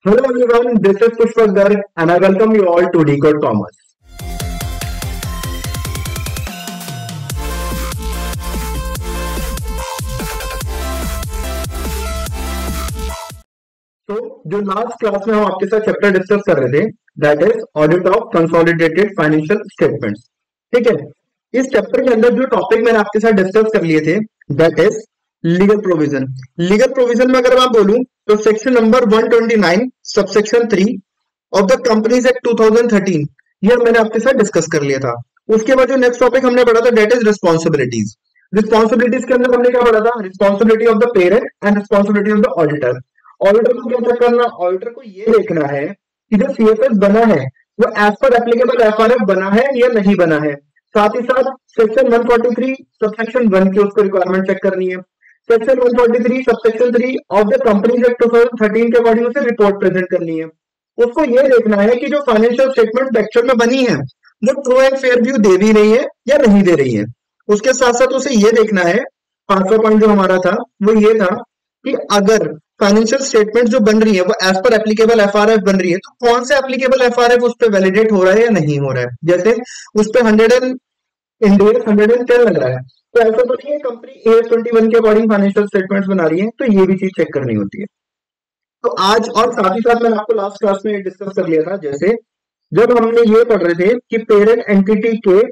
Hello everyone, this is Pushpak Garg and I welcome you all to Decode Commerce. तो जो last class में हम आपके साथ चैप्टर डिस्कस कर रहे थे that is audit of consolidated financial statements. ठीक है, इस चैप्टर के अंदर जो टॉपिक मैंने आपके साथ डिस्कस कर लिए थे that is legal provision. Legal provision में अगर मैं बोलूं तो section number 129 subsection 3 of the companies act 2013 ये मैंने आपके साथ डिस्कस कर लिया था। उसके बाद जो नेक्स्ट टॉपिक हमने पढ़ा था दैट इज रिस्पॉन्सिबिलिटीज। रिस्पॉन्सिबिलिटीज के अंदर हमने क्या पढ़ा था? Responsibility of the parent and responsibility of the auditor. Auditor को क्या चेक करना? ऑडिटर को ये देखना है कि जो सीएफएस बना है वो एज पर एप्लीकेबल एफआरएफ बना है या नहीं बना है। साथ ही साथ सेक्शन 143 सबसेक्शन 1 की उसको रिक्वायरमेंट चेक करनी है। Section 143 subsection 3 of the companies act 2013 के अकॉर्डिंग उसे रिपोर्ट प्रेजेंट करनी है। उसको ये देखना है कि जो फाइनेंशियल स्टेटमेंट एक्चुअल में बनी है वो ट्रू एंड फेयर व्यू दे भी रही है या नहीं दे रही है। उसके साथ साथ उसे ये देखना है, पांचवा पॉइंट जो हमारा था वो ये था कि अगर फाइनेंशियल स्टेटमेंट जो बन रही है वो एज पर एप्लीकेबल एफआरएफ बन रही है तो कौन से एप्लीकेबल एफआरएफ उस पर वैलिडेट हो रहा है या नहीं हो रहा है। जैसे उस पर 110 लग रहा है तो ऐसा तो नहीं है कंपनी AS21 के अकॉर्डिंग फाइनेंशियल स्टेटमेंट्स बना रही है, तो ये भी चीज चेक करनी होती है। तो आज और साथ ही साथ मैंने आपको लास्ट क्लास में डिस्कस कर लिया था, जैसे जब हमने ये पढ़ रहे थे कि पेरेंट एंटिटी के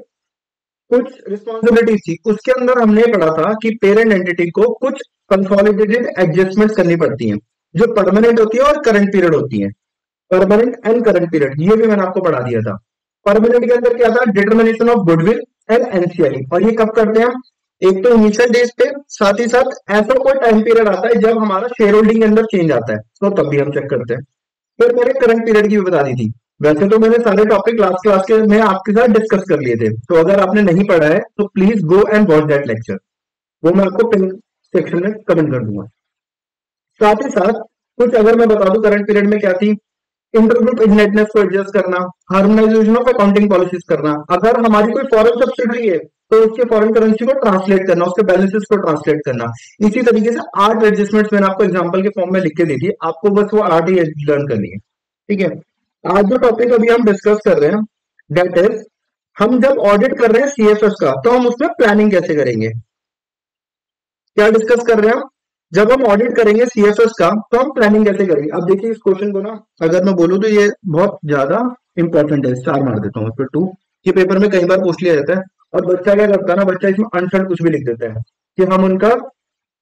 कुछ रिस्पॉन्सिबिलिटीज थी, उसके अंदर हमने पढ़ा था कि पेरेंट एंटिटी को कुछ कंसोलिडेटेड एडजस्टमेंट्स करनी पड़ती हैं जो परमानेंट होती है और करंट पीरियड होती है। परमानेंट एंड करंट पीरियड ये भी मैंने आपको पढ़ा दिया था। परमानेंट के अंदर क्या था? Determination of goodwill and NCI. और ये कब करते हैं हम? एक तो इनिशियल डेज पे, साथ ही साथ ऐसा कोई टाइम पीरियड आता है जब हमारा शेयर होल्डिंग के अंदर चेंज आता है तो तब भी हम चेक करते हैं। फिर मैंने करंट पीरियड की भी बता दी थी। वैसे तो मैंने सारे टॉपिक लास्ट क्लास के में आपके साथ डिस्कस कर लिए थे, तो अगर आपने नहीं पढ़ा है तो please go and watch that lecture, वो मैं आपको पिन सेक्शन में कमेंट कर दूंगा। साथ ही साथ कुछ अगर मैं बता दूं करंट पीरियड में क्या थी, इंटरग्रुप इंडेटनेस को एडजस्ट करना, हार्मोनाइजेशन ऑफ अकाउंटिंग पॉलिसीज करना, अगर हमारी कोई फॉरेन सब्सिडरी है तो उसके फॉरेन करेंसी को ट्रांसलेट करना, उसके बैलेंसेस को ट्रांसलेट करना। इसी तरीके से 8 एडजस्टमेंट्स मैंने आपको एग्जांपल के फॉर्म में लिख के दी थी, आपको बस वो 8 ही लर्न करनी है। ठीक है, आज जो टॉपिक अभी हम डिस्कस कर रहे हैं दैट इज हम जब ऑडिट कर रहे हैं सीएफएस का तो हम उसमें प्लानिंग कैसे करेंगे। क्या डिस्कस कर रहे हैं हम? जब हम ऑडिट करेंगे सीएफएस का तो हम प्लानिंग कैसे करेंगे। अब देखिए इस क्वेश्चन को ना अगर मैं बोलूं तो ये बहुत ज्यादा इंपॉर्टेंट है, स्टार मार देता हूँ इस पर 2 कि पेपर में कई बार पूछ लिया जाता है। और बच्चा क्या करता है ना, बच्चा इसमें अनसर्ट कुछ भी लिख देता है कि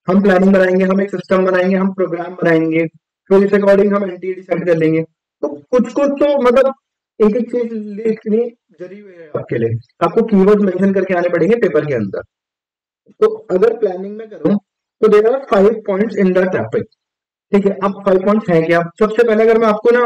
हम प्लानिंग बनाएंगे, हम एक सिस्टम बनाएंगे, हम प्रोग्राम बनाएंगे, फिर इस अकॉर्डिंग हम एनटीए डिसाइड कर लेंगे। तो कुछ कुछ तो मतलब एक एक चीज लिखनी जरूरी है आपके लिए, आपको कीवर्ड मेंशन करके आने पड़ेंगे पेपर के अंदर। तो अगर प्लानिंग में करूं तो there are 5 points in the topic. ठीक है, अब 5 पॉइंट्स हैं क्या? सबसे पहले अगर मैं आपको ना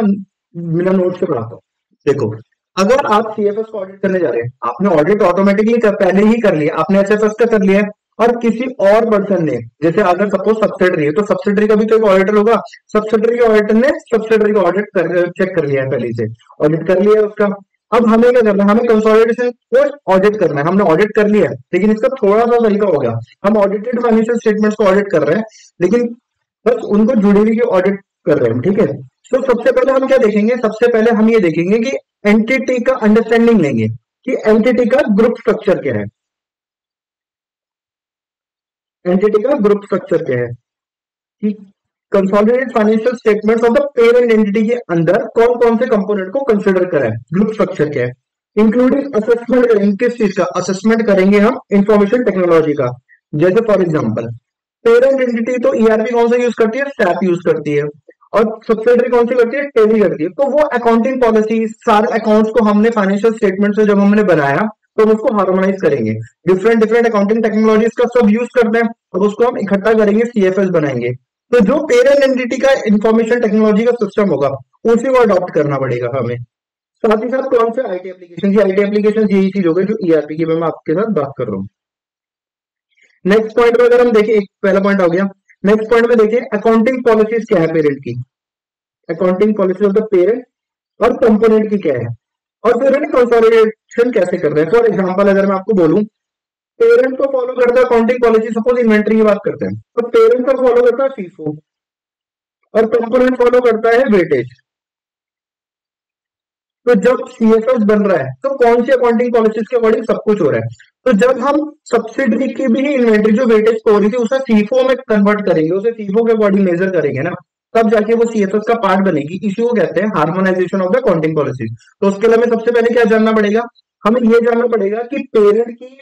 बिना नोट से पढ़ाता हूँ, देखो अगर आप सीएफएस को ऑडिट करने जा रहे हैं, आपने ऑडिट ऑटोमेटिकली पहले ही कर लिया, आपने एसएफएस का कर लिया है, और किसी और पर्सन ने, जैसे अगर सपोज सब्सिडरी है तो सब्सिडरी का भी तो एक ऑडिटर होगा, सब्सिडरी के ऑडिटर ने सब्सिडरी का ऑडिट चेक कर लिया है, पहले से ऑडिट कर लिया है उसका। अब हमें क्या करना है? हमें कंसोलिडेशन को ऑडिट करना है। हमने ऑडिट कर लिया है लेकिन इसका थोड़ा सा तरीका हो गया, हम ऑडिटेड फाइनेंशियल स्टेटमेंट्स को ऑडिट कर रहे हैं लेकिन बस उनको जुड़ी हुई ऑडिट कर रहे हैं। ठीक है, तो सबसे पहले हम क्या देखेंगे? सबसे पहले हम ये देखेंगे कि एंटिटी का अंडरस्टैंडिंग लेंगे कि एंटिटी का ग्रुप स्ट्रक्चर क्या है। एंटिटी का ग्रुप स्ट्रक्चर क्या है कि consolidated financial statements of the parent entity के अंदर कौन कौन से कंपोनेंट को कंसिडर करें, ग्रुप स्ट्रक्चर क्या है। इंक्लूडिंग असेसमेंट करेंगे, किस चीज का असेसमेंट करेंगे? हम इंफॉर्मेशन टेक्नोलॉजी का। जैसे फॉर एग्जांपल पेरेंट एंटिटी तो ईआरपी कौन सा यूज करती है? SAP यूज करती है। और सब्सिडरी कौन सी करती है? टैली करती है। तो वो अकाउंटिंग पॉलिसी सारे अकाउंट्स को हमने फाइनेंशियल स्टेटमेंट से जब हमने बनाया तो हम उसको हार्मोनाइज करेंगे, डिफरेंट डिफरेंट अकाउंटिंग टेक्नोलॉजीज का सब यूज करते हैं और उसको हम इकट्ठा करेंगे, सीएफएस बनाएंगे। तो जो पेरेंट एंटिटी का इंफॉर्मेशन टेक्नोलॉजी का सिस्टम होगा उसी को अडॉप्ट करना पड़ेगा हमें। साथ ही साथ कौन से आईटी एप्लीकेशन, आईटी एप्लीकेशन यही चीज होगी जो ईआरपी की मैं आपके साथ बात कर रहा हूँ। नेक्स्ट पॉइंट में अगर हम देखें, एक पहला पॉइंट हो गया। नेक्स्ट पॉइंट में देखिए अकाउंटिंग पॉलिसीज क्या है पेरेंट की, accounting policy of the parent और कंपोनेंट की क्या है, और फिर इन्हें कंसोलिडेशन कैसे कर रहे हैं। फॉर एग्जांपल अगर मैं आपको बोलूं पेरेंट तो फॉलो करता है अकाउंटिंग पॉलिसी, सपोज इन्वेंट्री की बात करते हैं तो पेरेंट तो फॉलो करता है फीफो और कंपोनेंट फॉलो करता है वेटेज। तो जब सीएफएस बन रहा है तो कौन सी अकाउंटिंग पॉलिसीज के अकॉर्डिंग सब कुछ हो रहा है। तो जब हम सब्सिडरी की भी इन्वेंट्री जो वेटेज हो रही थी उसे सीफओ में कन्वर्ट करेंगे, उसे सीफओ के अकॉर्डिंग मेजर करेंगे ना, तब जाके वो सीएफएस का पार्ट बनेगी। इसी को कहते हैं harmonisation of the accounting policies. तो उसके लिए हमें सबसे पहले क्या जानना पड़ेगा, हमें यह जानना पड़ेगा कि पेरेंट की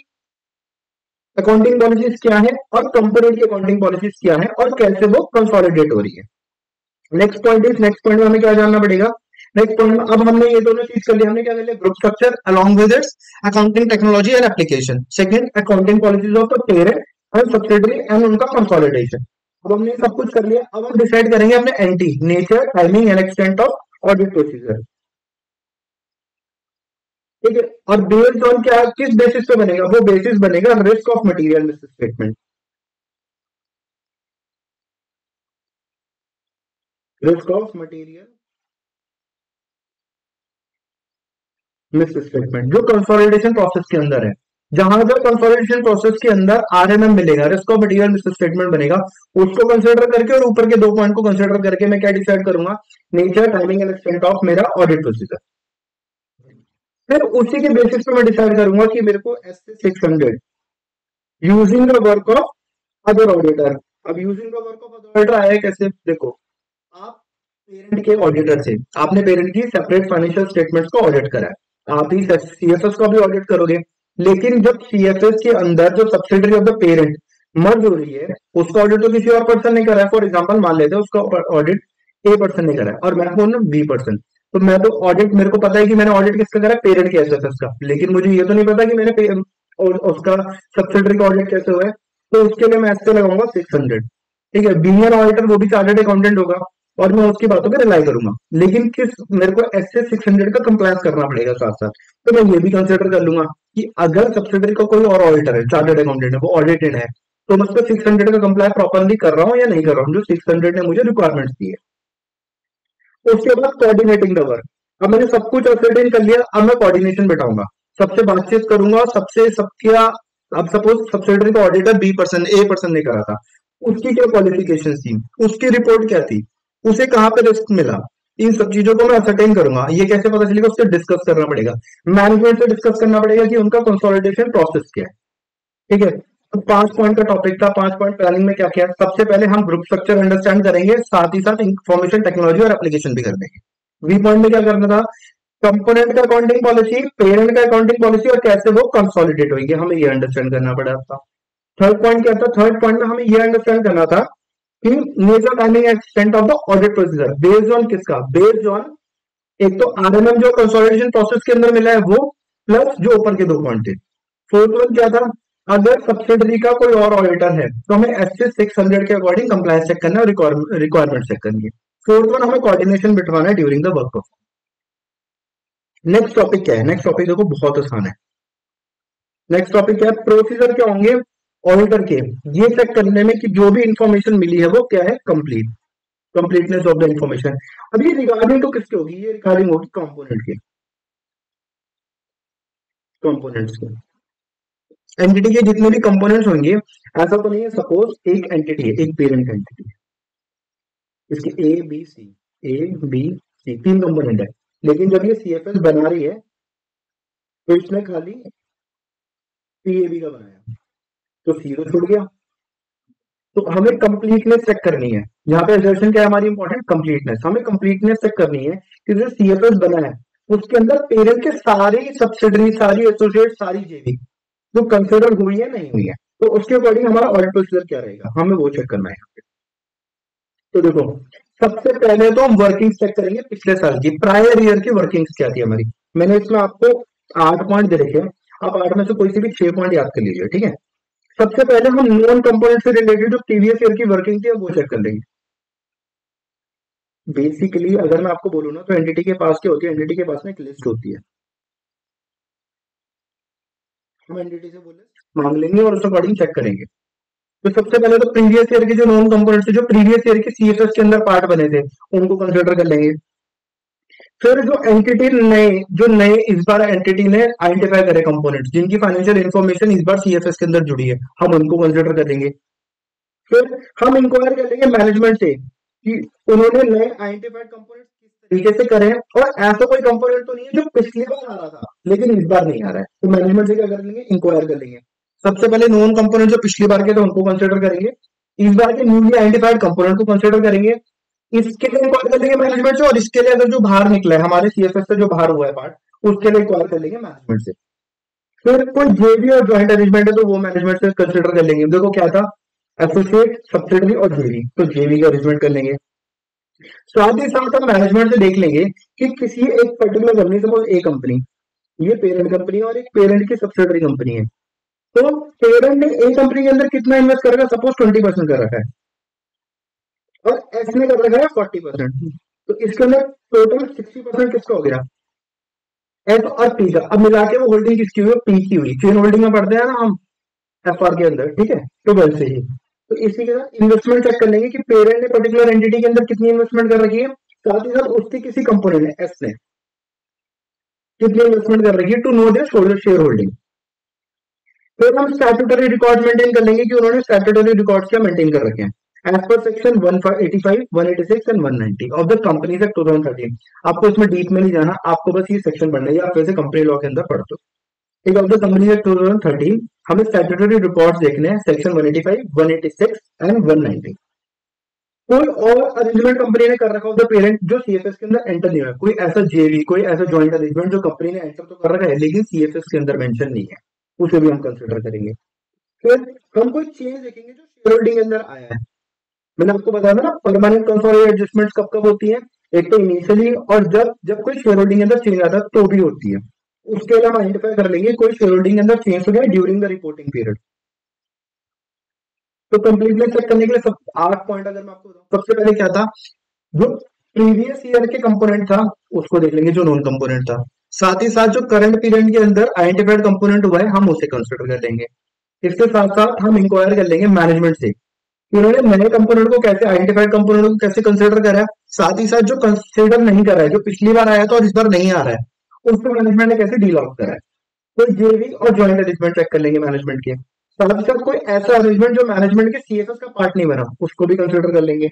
अकाउंटिंग पॉलिसीज क्या है और कंपोनेंट की अकाउंटिंग पॉलिसीज क्या है और कैसे वो कंसोलिडेट हो रही है। नेक्स्ट पॉइंट में हमें क्या जानना पड़ेगा, नेक्स्ट पॉइंट में अब हमने ये दोनों चीज कर लिया, हमने क्या कर लिया, group structure along with its accounting technology and application. Second, accounting policies of the parent and subsidiary and उनका कंसोलिडेशन। अब हमने सब कुछ कर लिया, अब हम डिसाइड करेंगे अपने anti nature, timing and extent of audit procedure. ठीक है, और बेस्ड ऑन क्या, किस बेसिस पे बनेगा, वो बेसिस बनेगा risk of material miss statement. Risk of material miss statement जो कंसोलिडेशन प्रोसेस के अंदर है, जहां जो कंसोलिडेशन प्रोसेस के अंदर आरएमएम मिलेगा, risk of material miss statement बनेगा, उसको कंसीडर करके और ऊपर के दो पॉइंट को कंसीडर करके मैं क्या डिसाइड करूंगा, nature, timing and extent of मेरा ऑडिट प्रोसीजर। फिर उसी के बेसिस पे मैं डिसाइड करूंगा कि मेरे को एस600 using the work of other auditor. अब using the work of other auditor आया कैसे, देखो, आप पेरेंट के ऑडिटर थे, आपने पेरेंट की सेपरेट फाइनेंशियल स्टेटमेंट्स को ऑडिट करा है, आप ही सीएफएस को भी ऑडिट करोगे। लेकिन जब सीएफएस के अंदर जो सब्सिडरी ऑफ द पेरेंट मर्ज हो रही है, उसका ऑडिट तो किसी और पर्सन ने करा है। फॉर एग्जांपल मान लेते हैं उसका ऑडिट ए पर्सन ने करा है और मैं हूं बी पर्सन। तो मैं तो ऑडिट, मेरे को पता है कि मैंने ऑडिट किसका करा है, पेरेंट के एसएफएस का, लेकिन मुझे ये तो नहीं पता कि मैंने और उसका सब्सिडरी का ऑडिट कैसे हुआ है। तो उसके लिए मैं ऐसे लगाऊंगा 600। ठीक है, बीइंग एन ऑडिटर वो भी चार्टर्ड अकाउंटेंट होगा और मैं उसकी बातों पर रिलाई करूंगा, लेकिन किस, मेरे को एसए 600 का कंप्लायंस करना पड़ेगा साथ साथ। तो मैं ये भी कंसिडर कर लूंगा कि अगर सब्सिडरी का कोई और ऑडिटर है, चार्टर्ड अकाउंटेंट है, वो ऑडिटेड है, तो मैं उसको 600 का कंप्लाई प्रॉपरली कर रहा हूँ या नहीं कर रहा हूँ, जो 600 ने मुझे रिक्वायरमेंट्स दी है। उसके बाद कोऑर्डिनेटिंग द वर्क। अब मैंने सब कुछ असरटेन कर लिया, अब मैं कोऑर्डिनेशन बैठाऊंगा, सबसे बातचीत करूंगा और सबसे सबका, अब सपोज सब्सिडरी का auditor B person A person ने करा था, उसकी क्या क्वालिफिकेशन थी, उसकी रिपोर्ट क्या थी, उसे कहाँ पे रिस्क मिला, इन सब चीजों को मैं असरटेन करूंगा। ये कैसे पता चलेगा, उससे डिस्कस करना पड़ेगा, मैनेजमेंट से डिस्कस करना पड़ेगा कि उनका कंसोलिडेशन प्रोसेस क्या है। ठीक है, तो 5 पॉइंट का टॉपिक था। 5 पॉइंट प्लानिंग में क्या किया, सबसे पहले हम ग्रुप स्ट्रक्चर अंडरस्टैंड करेंगे, साथ ही साथ इंफॉर्मेशन टेक्नोलॉजी और एप्लीकेशन भी कर देंगे। वी पॉइंट में क्या करना था, कंपोनेंट का अकाउंटिंग पॉलिसी, पेरेंट का अकाउंटिंग पॉलिसी और कैसे वो कंसोलिडेट होगी, हमें ये अंडरस्टैंड करना पड़ा था। थर्ड पॉइंट क्या था, थर्ड पॉइंट में हमें ये अंडरस्टैंड करना था कि major timing extent of the audit procedure based on किसका, बेस्ड ऑन एक तो आरएमएम जो कंसोलिडेशन प्रोसेस के अंदर मिला है वो, प्लस जो ऊपर के दो पॉइंट थे। फोर्थ वन क्या था, अगर सब्सिडरी का कोई और ऑडिटर है तो हमें एससी 600 के अकॉर्डिंग कंप्लायंस चेक करना है और रिक्वायरमेंट चेक करनी है। फोर्थ वन, हमें कोऑर्डिनेशन बिठवाना है during the work. Next topic क्या है, नेक्स्ट टॉपिक देखो बहुत आसान है। नेक्स्ट टॉपिक क्या है, प्रोसीजर क्या होंगे ऑडिटर के, ये चेक करने में कि जो भी इंफॉर्मेशन मिली है वो क्या है, complete, completeness of the information. अब ये रिगार्डिंग तो किसके होगी, ये रिगार्डिंग होगी कंपोनेंट के, कंपोनेंट्स के, एंटिटी के जितने भी कंपोनेंट्स होंगे। ऐसा तो नहीं है, सपोज एक एंटिटी है, एक पेरेंट एंटिटी, इसके ए बी सी तीन कंपोनेंट है, लेकिन जब ये सीएफएस बना रही है तो इसने खाली पीएबी का बनाया, तो सी तो छूट गया। तो हमें कंप्लीटनेस चेक करनी है, यहाँ पे एजर्शन क्या है हमारी इंपॉर्टेंट, कंप्लीटनेस। हमें कंप्लीटनेस चेक करनी है कि जो सीएफएस बना है उसके अंदर पेरेंट के सारी सब्सिडरी, सारी एसोसिएट, सारी जेवी जो कंसिडर हुई है नहीं हुई है, तो उसके अकॉर्डिंग हमारा ऑडिट प्रोसीजर क्या रहेगा, हमें वो चेक करना है। तो देखो, सबसे पहले तो हम वर्किंग चेक करेंगे, पिछले साल की प्रायर ईयर की वर्किंग्स क्या थी हमारी। मैंने इसमें आपको 8 पॉइंट दे रखे हैं, आप 8 में से कोई से भी 6 पॉइंट याद कर लीजिए। ठीक है, सबसे पहले हम नॉन कंपोनेंट से रिलेटेड जो प्रीवियस ईयर की वर्किंग थी वो चेक कर लेंगे। बेसिकली अगर मैं आपको बोलूँ ना, तो एंटिटी के पास क्या होती है, एंटिटी के पास में एक लिस्ट होती है, हम एंटिटी से वो लिस्ट मांग लेंगे और उस अकॉर्डिंग चेक करेंगे। तो सबसे पहले तो प्रीवियस ईयर के जो नॉन कंपोनेंट थे, जो प्रीवियस ईयर के सीएसएस के अंदर पार्ट बने थे, उनको कंसिडर कर लेंगे। फिर जो एंटिटी नए, जो नए इस बार एंटिटी ने आइडेंटिफाई करे कंपोनेंट्स, जिनकी फाइनेंशियल इंफॉर्मेशन इस बार सीएफएस के अंदर जुड़ी है, हम उनको कंसिडर करेंगे। फिर हम इंक्वायर कर लेंगे मैनेजमेंट से कि उन्होंने नए आइडेंटिफाइड कंपोनेंट किस तरीके से करे हैं, और ऐसा कोई कंपोनेंट तो नहीं है जो पिछली बार आ रहा था लेकिन इस बार नहीं आ रहा है, तो मैनेजमेंट से क्या कर लेंगे, इंक्वायर कर लेंगे। सबसे पहले नोन कंपोनेंट जो पिछली बार के थे उनको कंसिडर करेंगे, इस बार के न्यूली आइडेंटिफाइड कंपोनेंट को कंसिडर करेंगे, इसके लिए इंक्वायर कर लेंगे मैनेजमेंट से, और इसके लिए अगर जो बाहर निकला है हमारे सीएफएस से जो बाहर हुआ है पार्ट उसके लिए इंक्वायर कर लेंगे मैनेजमेंट से। फिर कोई जेवी और ज्वाइंट अरेंजमेंट है तो वो मैनेजमेंट से कंसिडर कर लेंगे। देखो क्या था, एसोसिएट, सब्सिडरी और जेवी, तो जेवी का अरेंजमेंट कर लेंगे। साथ ही साथ हम मैनेजमेंट से देख लेंगे कि किसी एक पर्टिकुलर कंपनी, सपोज ए कंपनी, ये पेरेंट कंपनी है और एक पेरेंट की सब्सिडरी कंपनी है, तो पेरेंट ने ए कंपनी के अंदर कितना इन्वेस्ट कर रखा है, सपोज 20% कर रखा है, और एस ने कर रखा है 40%, तो इसके अंदर टोटल 60% किसका हो गया, एफ और पी का। अब मिला के वो होल्डिंग किसकी हुई, पी की हुई। चेन होल्डिंग में पढ़ते हैं ना हम एफ आर के अंदर, ठीक है, तो वैसे ही। तो इसी के साथ इन्वेस्टमेंट चेक कर लेंगे कि पेरेंट ने पर्टिकुलर एंटिटी के अंदर कितनी इन्वेस्टमेंट कर रखी है, साथ ही साथ उसके किसी कंपोनेंट ने, एस ने, कितनी इन्वेस्टमेंट कर रखी है, to know their share holding. फिर हम स्टैट्यूटरी रिकॉर्ड मेंटेन कर लेंगे कि उन्होंने स्टैट्यूटरी रिकॉर्ड्स क्या मेंटेन कर रखे हैं, as per section 185, 186 and 190 of the companies act 2013। आपको इसमें डीप में नहीं जाना, आपको बस ये सेक्शन पढ़ना है, या आप वैसे कंपनी लॉ के अंदर पढ़ दो। ठीक है, ऑफ द कंपनीज एक्ट 2013 हमें स्टैट्यूटरी रिकॉर्ड्स देखने हैं, सेक्शन 185, 186 एंड 190। कोई और अरेंजमेंट कंपनी ने कर रखा हो द पेरेंट जो सीएफएस के अंदर एंटर नहीं हुआ, कोई ऐसा जेवी, कोई ऐसा जॉइंट अरेंजमेंट जो कंपनी ने एंटर तो कर रखा है लेकिन सीएफएस के अंदर मेंशन नहीं है, उसे भी हम कंसिडर करेंगे। फिर हम कोई चेंज देखेंगे जो शेयर होल्डिंग के अंदर आया है। मैंने आपको बताया था ना, परमानेंट कंसोलिडेटेड एडजस्टमेंट्स कब कब होती है, एक तो इनिशियली, और जब जब कोई शेयर होल्डिंग के अंदर चेंज आता है तो भी होती है। उसके लिए हम आइडेंटिफाई कर लेंगे कोई शेयर होल्डिंग के अंदर चेंज हो गया ड्यूरिंग द रिपोर्टिंग पीरियड। तो कंप्लीटली चेक करने के लिए सब 8 पॉइंट अगर मैं आपको बताऊं, सबसे पहले क्या था, जो प्रीवियस ईयर के कंपोनेंट था उसको देख लेंगे जो नॉन कंपोनेंट था, साथ ही साथ जो करंट पीरियड के अंदर आइडेंटिफाइड कंपोनेंट हुआ है हम उसे कंसिडर कर लेंगे। इसके साथ साथ हम इंक्वायर कर लेंगे मैनेजमेंट से कि उन्होंने नए कंपोनेंट को कैसे, आइडेंटिफाइड कंपोनेंट को कैसे कंसिडर करा है, साथ ही साथ जो कंसिडर नहीं करा है, जो पिछली बार आया था और इस बार नहीं आ रहा है, उसको मैनेजमेंट ने कैसे डील आउट करा है। तो जेवी और ज्वाइंट अरेंजमेंट चेक कर लेंगे मैनेजमेंट के साथ ही साथ, कोई ऐसा अरेंजमेंट जो मैनेजमेंट के सीएफएस का पार्ट नहीं बना उसको भी कंसिडर कर लेंगे।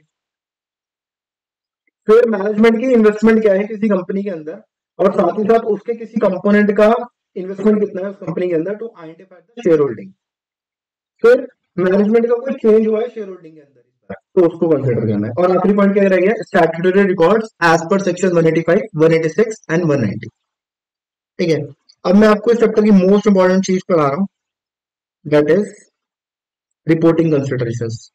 फिर मैनेजमेंट की इन्वेस्टमेंट क्या है किसी कंपनी के अंदर, और साथ ही साथ उसके किसी कंपोनेंट का इन्वेस्टमेंट कितना है उस कंपनी के अंदर, to identify the share holding. फिर मैनेजमेंट का कोई चेंज हुआ है शेयर होल्डिंग के अंदर इस बार, तो उसको कंसिडर करना है। और आखिरी पॉइंट क्या रह गया, statutory records as per section 185, 186 and 190। ठीक है, अब मैं आपको इस चैप्टर की मोस्ट इंपॉर्टेंट चीज पढ़ा रहा हूँ, that is reporting considerations.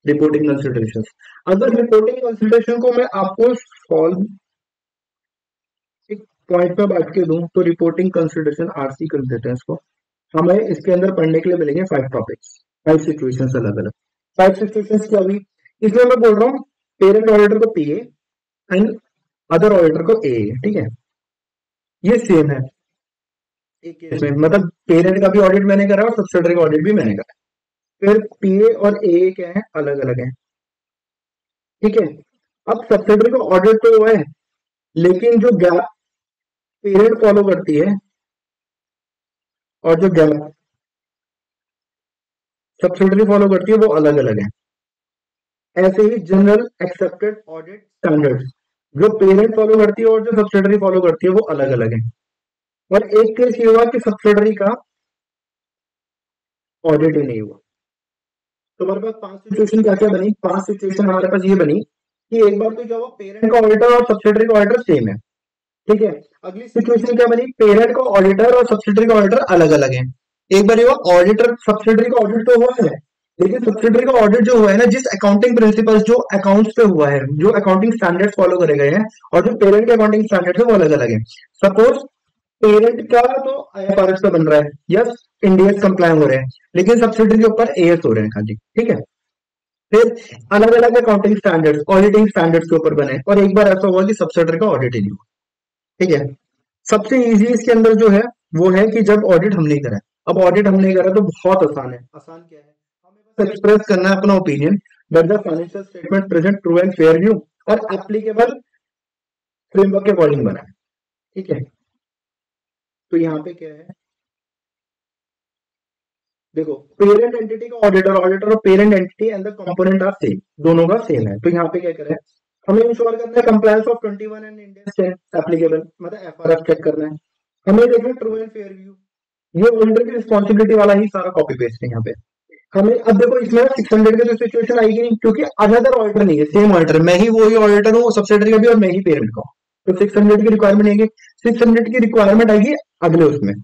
Reporting considerations, अगर रिपोर्टिंग कंसिडरेशन को मैं आपको सॉल्व एक पॉइंट पे बांट के दूं तो रिपोर्टिंग कंसिडरेशन आरसी कर देते हैं इसको। हमें इसके अंदर पढ़ने के लिए मिलेंगे 5 टॉपिक्स, 5 सिचुएशंस अलग अलग। 5 सिचुएशंस क्या हुई, इसमें मैं बोल रहा हूँ पेरेंट ऑडिटर को पीए एंड अदर ऑडिटर को ए, ठीक है, ये सेम है एक केस में, मतलब पेरेंट का भी ऑडिट मैंने करा और सब्सिडरी का ऑडिट भी मैंने करा। फिर पीए और ए क्या है, अलग अलग है, ठीक है। अब सब्सिडरी का ऑडिट तो हुआ है लेकिन जो गैप पेरेंट फॉलो करती है और जो गैप सब्सिडरी फॉलो करती है वो अलग अलग है। ऐसे ही जनरल एक्सेप्टेड ऑडिट स्टैंडर्ड्स जो पेरेंट फॉलो करती है और जो सब्सिडरी फॉलो करती है वो अलग अलग है। और एक केस ये हुआ कि सब्सिडरी का ऑडिट ही नहीं हुआ। तो हमारे पास 5 सिचुएशन क्या क्या बनी, 5 सिचुएशन हमारे पास ये बनी कि एक बार तो क्या हुआ, पेरेंट का ऑडिटर और सब्सिडरी का ऑडिटर सेम है, ठीक है। अगली सिचुएशन क्या बनी, पेरेंट का ऑडिटर और सब्सिडरी का ऑडिटर अलग अलग है। एक बार ये हुआ ऑडिटर सब्सिडरी का ऑडिट तो हुआ है लेकिन सब्सिडरी का ऑडिट जो हुआ है ना, जिस अकाउंटिंग प्रिंसिपल्स जो अकाउंट्स पे हुआ है, जो अकाउंटिंग स्टैंडर्ड्स फॉलो करे गए हैं, और जो पेरेंट के अकाउंटिंग स्टैंडर्ड्स है वो अलग अलग है। सपोज पेरेंट का तो आईएफआरएस पे बन रहा है, यस, इंडियस कंप्लाई हो रहे हैं, लेकिन सब्सिडरी के ऊपर एएस हो रहे हैं खाली, ठीक है। फिर अलग अलग अकाउंटिंग स्टैंडर्ड्स, ऑडिटिंग स्टैंडर्ड्स के ऊपर बने, और एक बार ऐसा हुआ कि सब्सिडरी का ऑडिट ही नहीं हुआ, ठीक है। सबसे इजी इसके अंदर जो है वो है कि जब ऑडिट हम नहीं करा। अब ऑडिट हम नहीं करा तो बहुत आसान है, आसान क्या है, हमें बस एक्सप्रेस करना है अपना opinion that the financial statement present true and fair view और एप्लीकेबल फ्रेमवर्क के अकॉर्डिंग बना है, ठीक है। तो यहाँ पे क्या है, देखो पेरेंट एंटिटी का auditor, auditor of parent entity and the component are same, दोनों का सेम है। तो यहाँ पे क्या करें, हमें इंश्योर करना है compliance of 21 and Indian applicable, मतलब एफआरएफ चेक करना है। हमें देखना ट्रू एंड फेयर व्यू, ये ऑडिटर की रिस्पॉन्सिबिलिटी वाला ही सारा कॉपी पेस्ट है यहाँ पे। हमें अब देखो इसमें 600 की तो सिचुएशन आएगी नहीं, क्योंकि अनदर ऑडिटर नहीं है, सेम ऑडिटर, मैं ही वही ऑडिटर हूँ सब्सिडरी का भी और मैं ही पेरेंट का हूँ। तो 600 की रिक्वायरमेंट आएगी, 600 की रिक्वायरमेंट आएगी अगले उसमें।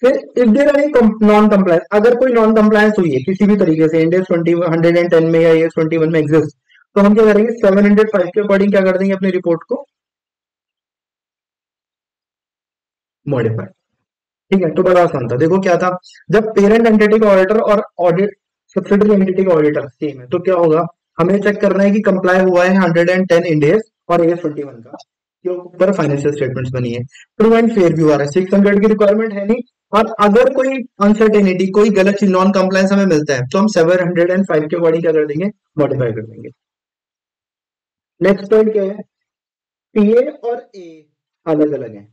फिर if there any non compliance, अगर कोई नॉन कंप्लायंस हुई है किसी भी तरीके से इंडेक्स 110 में या एस 21 में एग्जिस्ट, तो हम क्या करेंगे 705 के अकॉर्डिंग क्या कर देंगे अपनी रिपोर्ट को मॉडिफाई। ठीक है, तो बड़ा आसान था। देखो क्या था, जब पेरेंट एंटिटी का ऑडिटर और ऑडिट सब्सिडरी एंटिटी का ऑडिटर सेम है तो क्या होगा, हमें चेक करना है कि कंप्लाई हुआ है 110 इंडेक्स और एस 21 का, के ऊपर फाइनेंशियल स्टेटमेंट्स बनी है। ट्रू एंड फेयर व्यू आ रहा है, 600 की रिक्वायरमेंट है नहीं। और अगर कोई अनसर्टेनिटी, कोई गलत चीज, नॉन कंप्लायंस हमें मिलता है तो हम 705 के अकॉर्डिंग क्या कर देंगे, मॉडिफाई कर देंगे। नेक्स्ट पॉइंट क्या है, पीए और ए अलग अलग है,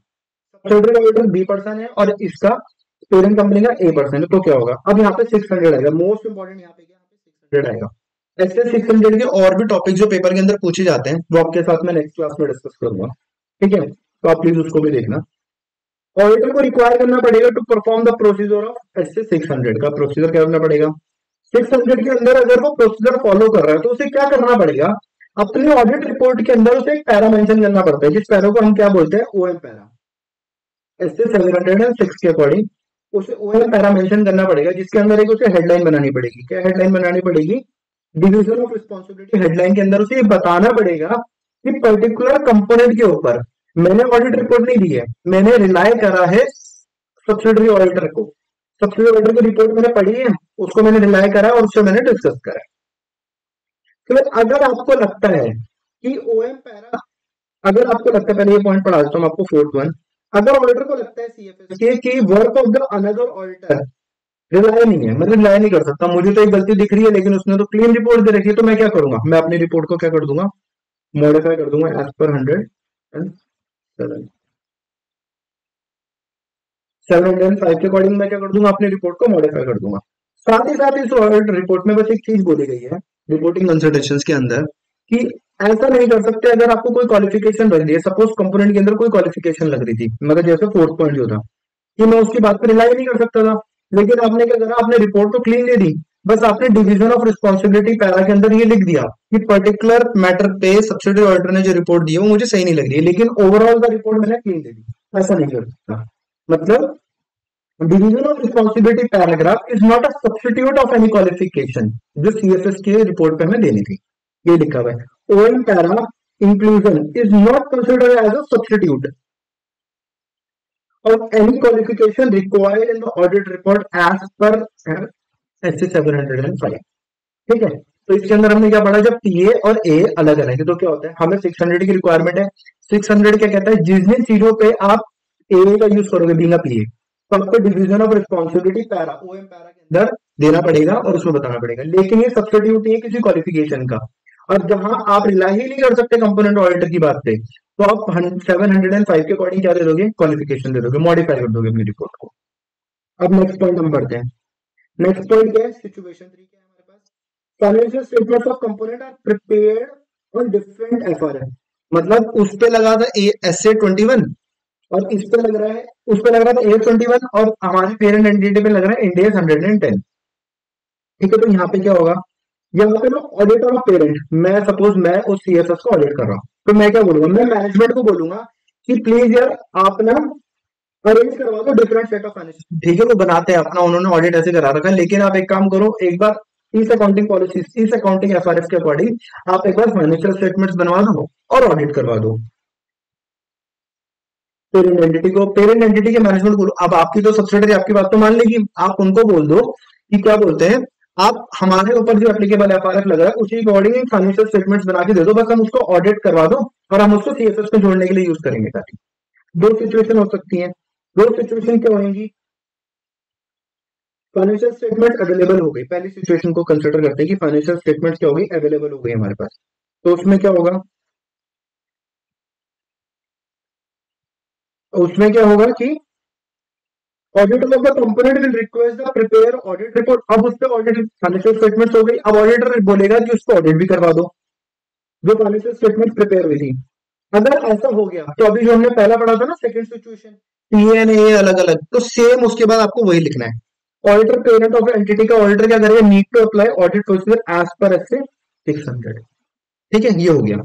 सब्सिडरी का ऑडिटर बी पर्सन है और इसका पेरेंट कंपनी का ए पर्सन है, तो क्या होगा, अब यहाँ पे 600 आएगा, मोस्ट इंपॉर्टेंट यहाँ पे क्या, यहाँ पे 600 आएगा। ऐसे 600 के और भी टॉपिक जो पेपर के अंदर पूछे जाते हैं वो आपके साथ में नेक्स्ट क्लास में डिस्कस करूंगा, ठीक है, तो आप प्लीज उसको भी देखना। ऑडिटर को रिक्वायर करना पड़ेगा to perform the procedure of SA 600, का प्रोसीजर क्या करना पड़ेगा, 600 के अंदर अगर वो प्रोसीजर फॉलो कर रहा है तो उसे क्या करना पड़ेगा, अपने ऑडिट रिपोर्ट के अंदर उसे एक पैरा मेंशन करना पड़ता है, जिस पैरा को हम क्या बोलते हैं, ओएम पैरा। एसए 706 के अकॉर्डिंग उसे ओएम पैरा मेंशन करना पड़ेगा, जिसके अंदर एक उसे हेडलाइन बनानी पड़ेगी। क्या हेडलाइन बनानी पड़ेगी, डिवीजन ऑफ रिस्पॉन्सिबिलिटी हेडलाइन के अंदर उसे ये बताना पड़ेगा कि पर्टिकुलर कंपोनेंट के ऊपर मैंने ऑडिट रिपोर्ट नहीं दी है, मैंने रिलाय करा है सब्सिडरी ऑडिटर को, सब्सिडरी ऑडिटर की रिपोर्ट मैंने पढ़ी है, उसको मैंने रिलाय करा और उससे मैंने डिस्कस करा है। फिर अगर आपको लगता है कि ओएम पैरा, अगर आपको लगता है, पहले ये पॉइंट पढ़ा देता हूँ आपको, फोर्थ वन, अगर ऑडिटर को लगता है सीएफएस के कि work of the another auditor rely नहीं है, मतलब रिलाय नहीं कर सकता, मुझे तो एक गलती दिख रही है लेकिन उसने तो क्लीन रिपोर्ट दे रखी है, तो मैं क्या करूंगा, मैं अपनी रिपोर्ट को क्या कर दूंगा, मॉडिफाई कर दूंगा एज पर 107 705 के अकॉर्डिंग मैं क्या कर दूंगा, अपनी रिपोर्ट को मॉडिफाई कर दूंगा। साथ ही साथ इस ऑडिट रिपोर्ट में बस एक चीज बोली गई है रिपोर्टिंग कंसल्टेशंस के अंदर, कि ऐसा नहीं कर सकते अगर आपको कोई क्वालिफिकेशन लग रही है, सपोज कंपोनेंट के अंदर कोई क्वालिफिकेशन लग रही थी, मतलब जैसे फोर्थ पॉइंट जो था कि मैं उसकी बात पर रिलाई नहीं कर सकता था, लेकिन आपने क्या करा, आपने रिपोर्ट तो क्लीन दे दी, बस आपने डिवीजन ऑफ रिस्पॉन्सिबिलिटी पैरा के अंदर ये लिख दिया कि पर्टिकुलर मैटर पे सब्सिडरी ऑडिटर ने जो रिपोर्ट दी है वो मुझे सही नहीं लग रही है, लेकिन ओवरऑल का रिपोर्ट मैंने क्लीन दे दी, ऐसा नहीं कर सकता। मतलब division of responsibility paragraph is not a substitute of any qualification, जो सीएसएस के रिपोर्ट पे हमें देनी थी, ये लिखा हुआ है। OM para inclusion is not considered as a substitute of any qualification required in the audit report as per SC 705। ठीक है, तो इसके अंदर हमने क्या पढ़ा, जब पीए और ए अलग अलग है तो क्या होता है, हमें 600 की रिक्वायरमेंट है, 600 क्या कहता है, जिस जिन चीजों पे आप ए का यूज करोगे बिना पीए, तो आपको division of responsibility para, OM para के अंदर देना पड़ेगा और उसमें बताना पड़ेगा, लेकिन ये सब्स्टिट्यूट नहीं है किसी क्वालिफिकेशन का। और जहां आप रिलाई ही नहीं कर सकते कंपोनेंट ऑडिटर की बात पे, तो आप 705 के अकॉर्डिंग क्या दे दोगे, क्वालिफिकेशन दे दोगे, मॉडिफाई कर दोगे अपनी रिपोर्ट को। अब नेक्स्ट पॉइंट हम पढ़ते हैं। नेक्स्ट पॉइंट क्या है, सिचुएशन 3 क्या है हमारे पास, financial statements of component are prepared on different FRF, मतलब उस पे लगा था एसए 21 और इस पे लग रहा है, उस पे लग रहा था एस 21 और हमारे पेरेंट एंटिटी पे लग रहा है इंडियस 110। ठीक है, तो यहाँ पे क्या होगा, यहाँ पे ना ऑडिटर ऑफ पेरेंट, मैं सपोज मैं उस सीएसएस को ऑडिट कर रहा हूँ, तो मैं क्या बोलूंगा, मैं मैनेजमेंट को बोलूंगा कि प्लीज यार आप ना अरेंज करवा दो डिफरेंट सेट ऑफ फाइनेंशियल, ठीक है वो बनाते हैं अपना, उन्होंने ऑडिट ऐसे करा रखा है, लेकिन आप एक काम करो, एक बार इस अकाउंटिंग पॉलिसी, इस अकाउंटिंग एफआरएफ के अकॉर्डिंग आप एक बार फाइनेंशियल स्टेटमेंट्स बनवा दो और ऑडिट करवा दो पेरेंट एंटिटी को, पेरेंट एंटिटी के मैनेजमेंट को। अब आपकी तो सब्सिडरी आपकी बात तो मान लेगी, आप उनको बोल दो कि क्या बोलते हैं, आप हमारे ऊपर जो एप्लीकेबल एफआरएफ लग रहा है उसी अकॉर्डिंग फाइनेंशियल स्टेटमेंट्स बना के दे दो, बस हम उसको ऑडिट करवा दो और हम उसको सीएसएस में जोड़ने के लिए यूज करेंगे। ताकि दो सिचुएशन हो सकती है, दो सिचुएशन क्या होंगी, फाइनेंशियल स्टेटमेंट अवेलेबल हो गई, पहली सिचुएशन को कंसिडर करते हैं कि फाइनेंशियल स्टेटमेंट क्या होगी, अवेलेबल हो गई हमारे पास, तो उसमें क्या होगा, उसमें क्या होगा कि auditor of the component will request the prepare audit report. अब उस पर ऑडिट फाइनेंशियल स्टेटमेंट्स हो गई, अब ऑडिटर बोलेगा कि उसको ऑडिट भी करवा दो जो फाइनेंशियल स्टेटमेंट प्रिपेयर हुई थी। अगर ऐसा हो गया तो अभी जो हमने पहला पढ़ा था ना सेकंड सिचुएशन, पीएनए अलग अलग, तो सेम उसके बाद आपको वही लिखना है। ऑडिटर पेरेंट ऑफ एंटिटी का ऑडिटर क्या करेगा, need to apply audit procedure as per S 600। ठीक है, ये हो गया।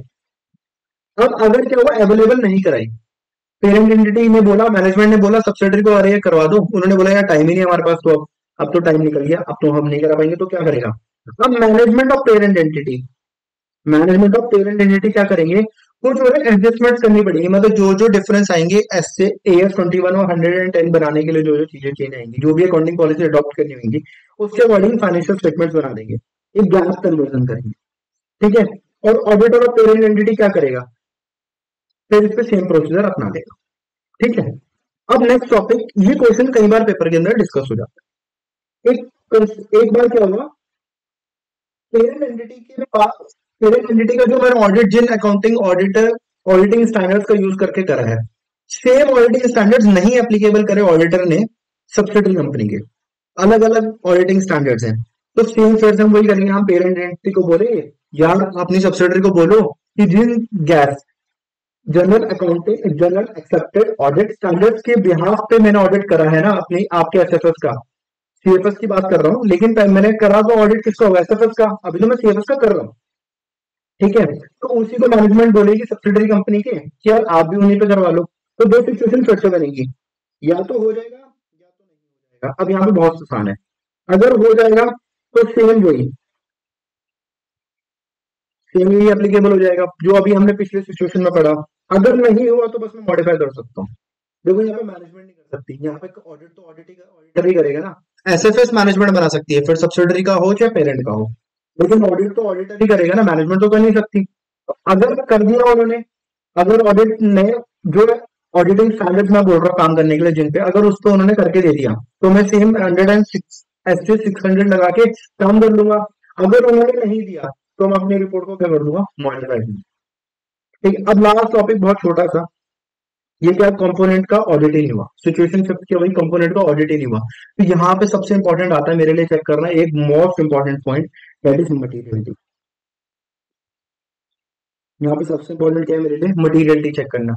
अब अगर क्या हुआ, अवेलेबल नहीं कराई, पेरेंट एंटिटी ने बोला, मैनेजमेंट ने बोला सब्सिडरी को अरे करवा दो, उन्होंने बोला यार टाइम ही नहीं हमारे पास, तो अब तो टाइम निकल गया, अब तो हम नहीं करा पाएंगे, तो क्या करेगा। अब मैनेजमेंट ऑफ पेरेंट एंटिटी क्या करेंगे, कुछ एडजस्टमेंट्स करनी पड़ेगी, मतलब जो जो डिफरेंस आएंगे एस से एएस 21 और 110 बनाने के लिए जो जो चीजें चेंज आएंगी, जो भी अकाउंटिंग पॉलिसी अडॉप्ट करनी होंगी, उसके अकॉर्डिंग फाइनेंशियल स्टेटमेंट्स बना देंगे, एक गैप कन्वर्जन करेंगे। ठीक है, और ऑडिटर ऑफ पेरेंट एंटिटी क्या करेगा, फिर इस पे सेम प्रोसीजर अपना देगा। ठीक है, अब नेक्स्ट टॉपिक, ये क्वेश्चन कई बार पेपर के अंदर डिस्कस हो जाता है। एक बार क्या हुआ, पेरेंट एंटिटी के पास, पेरेंट एंटिटी का जो मैंने ऑडिट, जिन अकाउंटिंग ऑडिटिंग स्टैंडर्ड्स का यूज करके करा है, सेम ऑडिटिंग स्टैंडर्ड्स नहीं एप्लीकेबल करे ऑडिटर ने सब्सिडरी कंपनी के, अलग अलग ऑडिटिंग स्टैंडर्ड्स हैं, तो सेम फिर हम वही करेंगे, हम पेरेंट एंटिटी को बोले यार अपनी सब्सिडरी को बोलो कि जिन GAAS general accepted audit standards के बिहाफ पे मैंने ऑडिट करा है ना अपनी आपके एसएफएस का, सीएफएस की बात कर रहा हूँ, लेकिन मैंने करा तो ऑडिट किसका होगा, एसएफएस का, अभी तो मैं सीएफएस का कर रहा हूँ। ठीक है, तो उसी को मैनेजमेंट बोलेगी सब्सिडरी कंपनी के कि यार आप भी उन्हीं पे करवा लो, तो दो सिचुएशन फिर से बनेगी, या तो हो जाएगा या तो नहीं हो जाएगा। अब यहाँ पे बहुत आसान है, अगर हो जाएगा तो सेम यही एप्लीकेबल हो जाएगा जो अभी हमने पिछले सिचुएशन में पढ़ा। अगर नहीं हुआ तो बस मैं मॉडिफाई कर सकता हूँ। देखो यहाँ पे मैनेजमेंट नहीं कर सकती, यहाँ पे ऑडिट तो ऑडिटर ही करेगा ना, एसएफएस मैनेजमेंट बना सकती है, फिर सब्सिडरी का हो चाहे पेरेंट का हो, लेकिन ऑडिट तो ऑडिटर ही करेगा ना, मैनेजमेंट तो कर नहीं सकती। अगर कर दिया उन्होंने, अगर ऑडिट ने जो ऑडिटिंग स्टैंडर्ड्स मैं बोल रहा हूँ काम करने के लिए जिन पे, अगर उसको उन्होंने करके दे दिया तो मैं सेम 600 लगा के काम कर लूंगा। अगर उन्होंने नहीं दिया तो मैं अपनी रिपोर्ट को क्या कर दूंगा, मॉडिफाई। ठीक है, अब लास्ट टॉपिक बहुत छोटा सा, ये क्या, कंपोनेंट का ऑडिट ही नहीं हुआ, सिचुएशन शिफ्ट किया वही, कंपोनेंट का ऑडिट ही नहीं हुआ, तो यहाँ पे सबसे इंपॉर्टेंट आता है मेरे लिए चेक करना एक most important point, that is materiality. यहाँ पे सबसे इंपॉर्टेंट क्या है मेरे लिए, मटीरियलिटी चेक करना,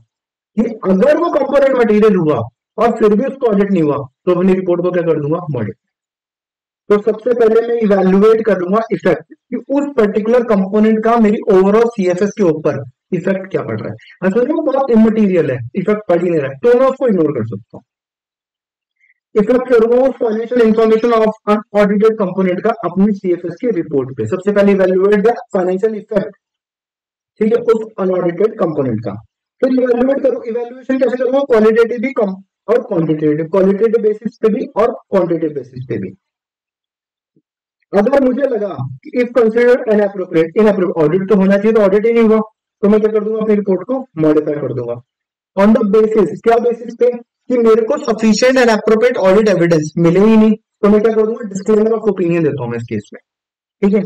कि अगर वो कंपोनेंट मटीरियल हुआ और फिर भी उसको ऑडिट नहीं हुआ तो अपनी रिपोर्ट को क्या कर दूंगा, मॉडिट। तो सबसे पहले मैं इवेल्युएट कर लूंगा इफेक्ट कि उस पर्टिकुलर कंपोनेंट का मेरी ओवरऑल सीएफएस के ऊपर इफेक्ट क्या पड़ रहा है। असल में वो बहुत इमटीरियल है, इफेक्ट पड़ ही नहीं रहा है, तो मैं उसको इग्नोर कर सकता हूँ। इफेक्ट करूंगा उस financial information of unaudited component का अपनी सीएफएस की रिपोर्ट पे। सबसे पहले इवेल्युएट द फाइनेंशियल इफेक्ट, ठीक है, उस अनऑडिटेड कंपोनेंट का। फिर इवेल्युएट करूं, इवेल्युएशन कैसे करूंगा, क्वालिटेटिव भी कम और क्वांटिटेटिव, क्वालिटेटिव बेसिस पे भी और क्वांटिटेटिव बेसिस पे भी। अगर मुझे लगा कि इफ कंसीडर इनएप्रोप्रिएट, ऑडिट तो होना चाहिए, तो ऑडिट ही नहीं हुआ, तो मैं क्या कर दूंगा, अपनी रिपोर्ट को मॉडिफाई कर दूंगा ऑन द बेसिस, क्या बेसिस पे, कि मेरे को sufficient and appropriate audit evidence मिले ही नहीं, तो मैं क्या कर दूंगा, डिस्क्लेमर ऑफ ओपिनियन देता हूं मैं इस केस में। ठीक है,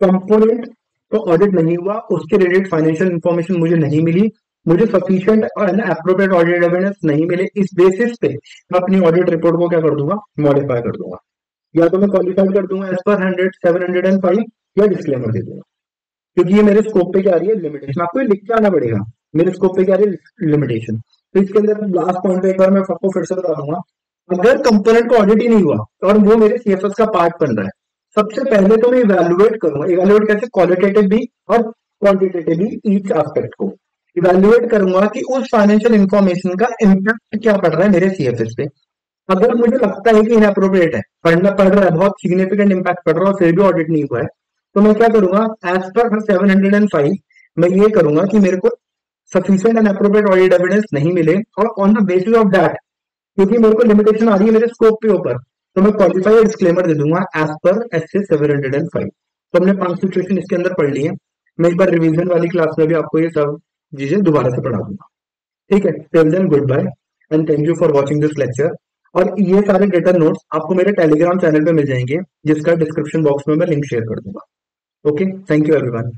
कंपोनेंट तो ऑडिट नहीं हुआ, उसके रिलेटेड फाइनेंशियल इंफॉर्मेशन मुझे नहीं मिली, मुझे sufficient and appropriate audit evidence नहीं मिले, इस बेसिस पे मैं अपनी ऑडिट रिपोर्ट को क्या कर दूंगा, मॉडिफाई कर दूंगा, या तो मैं क्वालिफाई कर दूंगा एज पर 705 या डिस्क्लेमर दे दूंगा, क्योंकि ये मेरे स्कोप पे क्या आ रही है, लिमिटेशन। आपको ये लिख के आना पड़ेगा, मेरे स्कोप पे क्या आ रही है, लिमिटेशन। तो इसके अंदर लास्ट पॉइंट पे एक बार मैं आपको फिर से बता दूंगा, अगर कंपोनेंट का ऑडिट ही नहीं हुआ और वो मेरे सीएफएस का पार्ट बन रहा है, सबसे पहले तो मैं इवेल्युएट करूंगा, इवेल्युएट कैसे, क्वालिटेटिव भी और क्वांटिटेटिव भी, ईच एस्पेक्ट को इवेल्युएट करूंगा कि उस फाइनेंशियल इंफॉर्मेशन का इम्पैक्ट क्या पड़ रहा है मेरे सीएफएस पे। अगर मुझे लगता है कि इनअप्रोप्रिएट है, पड़ रहा है, बहुत सिग्निफिकेंट इम्पैक्ट पड़ रहा है और फिर भी ऑडिट नहीं हुआ है, तो मैं क्या करूंगा, एज पर 705 मैं ये करूंगा कि मेरे को sufficient and appropriate audit evidence नहीं मिले, और on the basis of that, क्योंकि मेरे को लिमिटेशन आ रही है मेरे स्कोप के ऊपर, तो मैं क्वालिफाई डिस्क्लेमर दे दूंगा एज पर एसए 705। तो हमने 5 सिचुएशन इसके अंदर पढ़ ली है, मैं एक बार रिवीजन वाली क्लास में भी आपको ये सब चीजें दोबारा से पढ़ा दूंगा। ठीक है, till then goodbye and thank you for watching this lecture. और ये सारे डेटा नोट्स आपको मेरे टेलीग्राम चैनल पे मिल जाएंगे, जिसका डिस्क्रिप्शन बॉक्स में मैं लिंक शेयर कर दूंगा। Okay, thank you everyone.